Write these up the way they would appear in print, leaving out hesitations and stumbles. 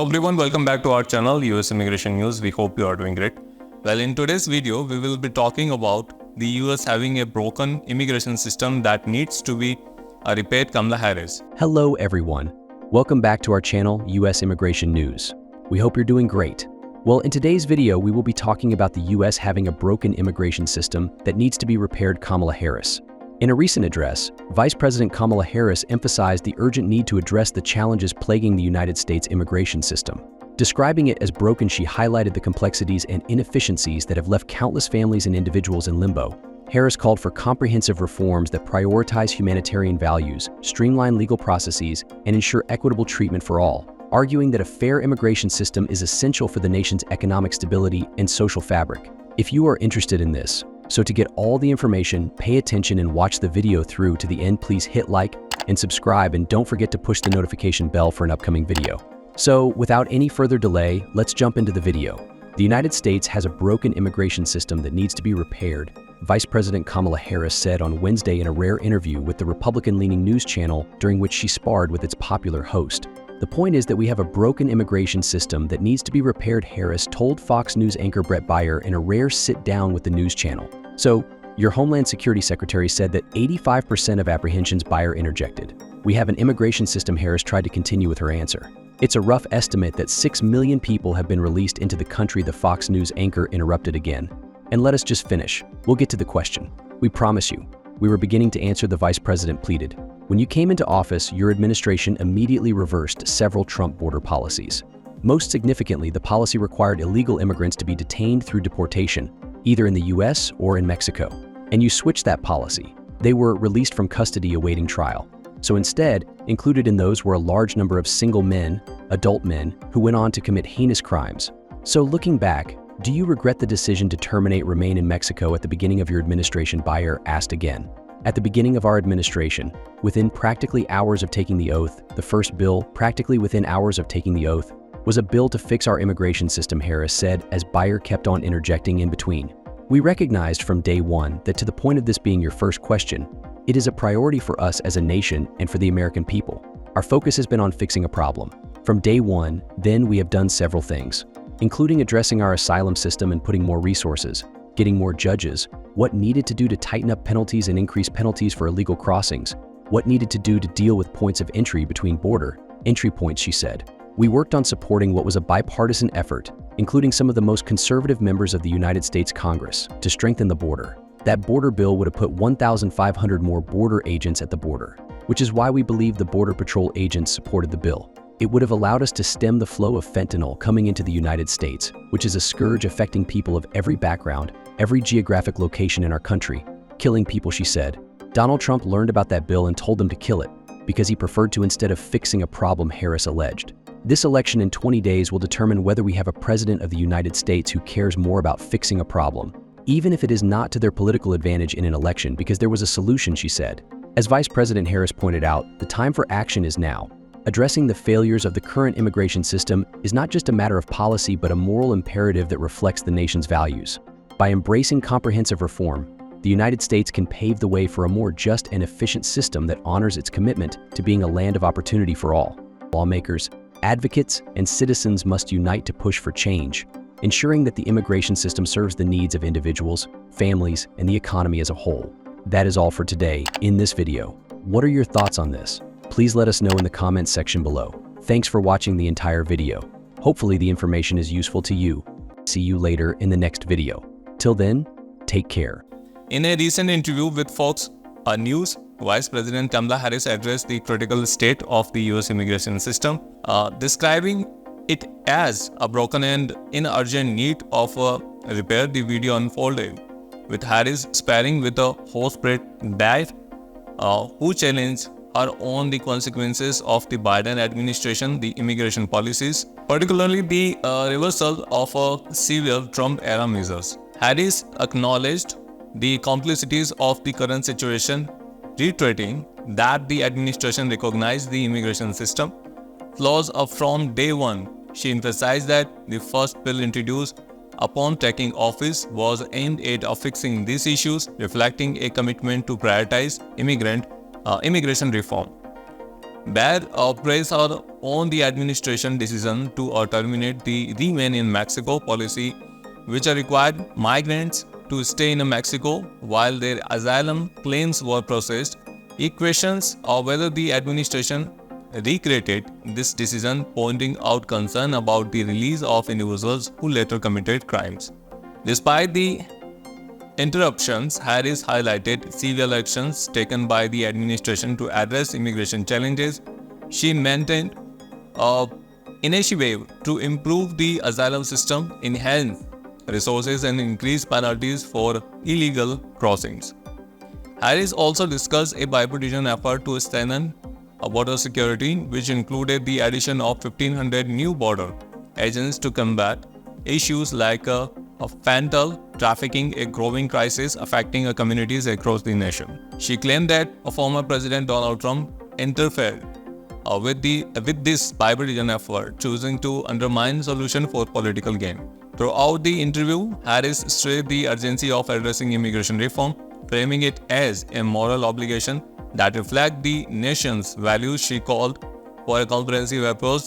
Hello everyone, welcome back to our channel US Immigration News. We hope you are doing great. Well, in today's video, we will be talking about the US having a broken immigration system that needs to be repaired. Kamala Harris. Hello everyone. Welcome back to our channel US Immigration News. We hope you're doing great. Well, in today's video, we will be talking about the US having a broken immigration system that needs to be repaired. Kamala Harris. In a recent address, Vice President Kamala Harris emphasized the urgent need to address the challenges plaguing the United States immigration system. Describing it as broken, she highlighted the complexities and inefficiencies that have left countless families and individuals in limbo. Harris called for comprehensive reforms that prioritize humanitarian values, streamline legal processes, and ensure equitable treatment for all, arguing that a fair immigration system is essential for the nation's economic stability and social fabric. If you are interested in this, so to get all the information, pay attention and watch the video through to the end. Please hit like and subscribe, and don't forget to push the notification bell for an upcoming video. So without any further delay, let's jump into the video. The United States has a broken immigration system that needs to be repaired, Vice President Kamala Harris said on Wednesday in a rare interview with the Republican-leaning news channel, during which she sparred with its popular host. The point is that we have a broken immigration system that needs to be repaired, Harris told Fox News anchor Bret Baier in a rare sit-down with the news channel. So, your Homeland Security Secretary said that 85% of apprehensions, Baier interjected. We have an immigration system, Harris tried to continue with her answer. It's a rough estimate that 6 million people have been released into the country, the Fox News anchor interrupted again. And let us just finish. We'll get to the question. We promise you. We were beginning to answer, the vice president pleaded. When you came into office, your administration immediately reversed several Trump border policies. Most significantly, the policy required illegal immigrants to be detained through deportation, either in the US or in Mexico. And you switched that policy. They were released from custody awaiting trial. So instead, included in those were a large number of single men, adult men, who went on to commit heinous crimes. So looking back, do you regret the decision to remain in Mexico at the beginning of your administration? Baier asked again. At the beginning of our administration, within practically hours of taking the oath, the first bill, practically within hours of taking the oath, was a bill to fix our immigration system, Harris said as Baier kept on interjecting in between. We recognized from day one that, to the point of this being your first question, it is a priority for us as a nation and for the American people. Our focus has been on fixing a problem. From day one, then, we have done several things, including addressing our asylum system and putting more resources, getting more judges, what needed to do to tighten up penalties and increase penalties for illegal crossings, what needed to do to deal with points of entry between border entry points, she said. We worked on supporting what was a bipartisan effort, including some of the most conservative members of the United States Congress, to strengthen the border. That border bill would have put 1,500 more border agents at the border, which is why we believe the Border Patrol agents supported the bill. It would have allowed us to stem the flow of fentanyl coming into the United States, which is a scourge affecting people of every background, every geographic location in our country, killing people, she said. Donald Trump learned about that bill and told them to kill it because he preferred to, instead of fixing a problem, Harris alleged. This election in 20 days will determine whether we have a president of the United States who cares more about fixing a problem, even if it is not to their political advantage in an election, because there was a solution, she said. As Vice President Harris pointed out, the time for action is now. Addressing the failures of the current immigration system is not just a matter of policy but a moral imperative that reflects the nation's values. By embracing comprehensive reform, the United States can pave the way for a more just and efficient system that honors its commitment to being a land of opportunity for all. Lawmakers, advocates, and citizens must unite to push for change, ensuring that the immigration system serves the needs of individuals, families, and the economy as a whole. That is all for today in this video. What are your thoughts on this? Please let us know in the comments section below. Thanks for watching the entire video. Hopefully the information is useful to you. See you later in the next video. Till then, take care. In a recent interview with Fox News, Vice President Kamala Harris addressed the critical state of the US immigration system, describing it as a broken and in urgent need of repair. The video unfolded with Harris sparring with the host Bret Baier, who challenged her on the consequences of the Biden administration, the immigration policies, particularly the reversal of severe Trump-era measures. Harris acknowledged the complexities of the current situation, reiterating that the administration recognized the immigration system flaws from day one. She emphasized that the first bill introduced upon taking office was aimed at fixing these issues, reflecting a commitment to prioritize immigration reform. Baier praised her on the administration decision to terminate the Remain in Mexico policy, which required migrants to stay in Mexico while their asylum claims were processed. He questions whether the administration regretted this decision, pointing out concern about the release of individuals who later committed crimes. Despite the interruptions, Harris highlighted several actions taken by the administration to address immigration challenges. She maintained an initiative to improve the asylum system, enhance resources, and increase penalties for illegal crossings. Harris also discussed a bipartisan effort to strengthen border security, which included the addition of 1,500 new border agents to combat issues like fentanyl trafficking, a growing crisis affecting communities across the nation. She claimed that former President Donald Trump interfered with this bipartisan effort, choosing to undermine solution for political gain. Throughout the interview, Harris stressed the urgency of addressing immigration reform, framing it as a moral obligation that reflects the nation's values. She called for a comprehensive approach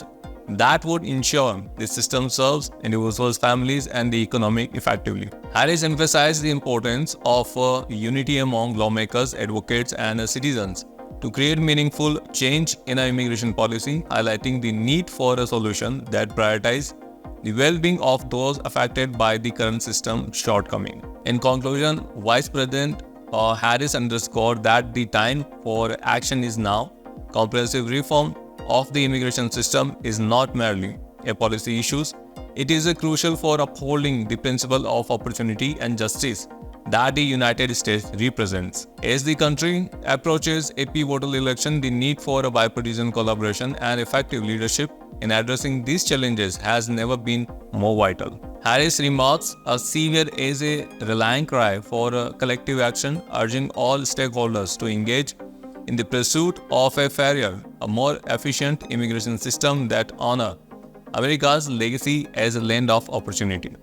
that would ensure the system serves individuals, families, and the economy effectively. Harris emphasized the importance of unity among lawmakers, advocates, and citizens to create meaningful change in our immigration policy, highlighting the need for a solution that prioritizes the well-being of those affected by the current system shortcoming. In conclusion, Vice President Harris underscored that the time for action is now. Comprehensive reform of the immigration system is not merely a policy issue, it is crucial for upholding the principle of opportunity and justice that the United States represents. As the country approaches a pivotal election, the need for a bipartisan collaboration and effective leadership in addressing these challenges has never been more vital. Harris' remarks serve as a rallying cry for collective action, urging all stakeholders to engage in the pursuit of a fairer, a more efficient immigration system that honors America's legacy as a land of opportunity.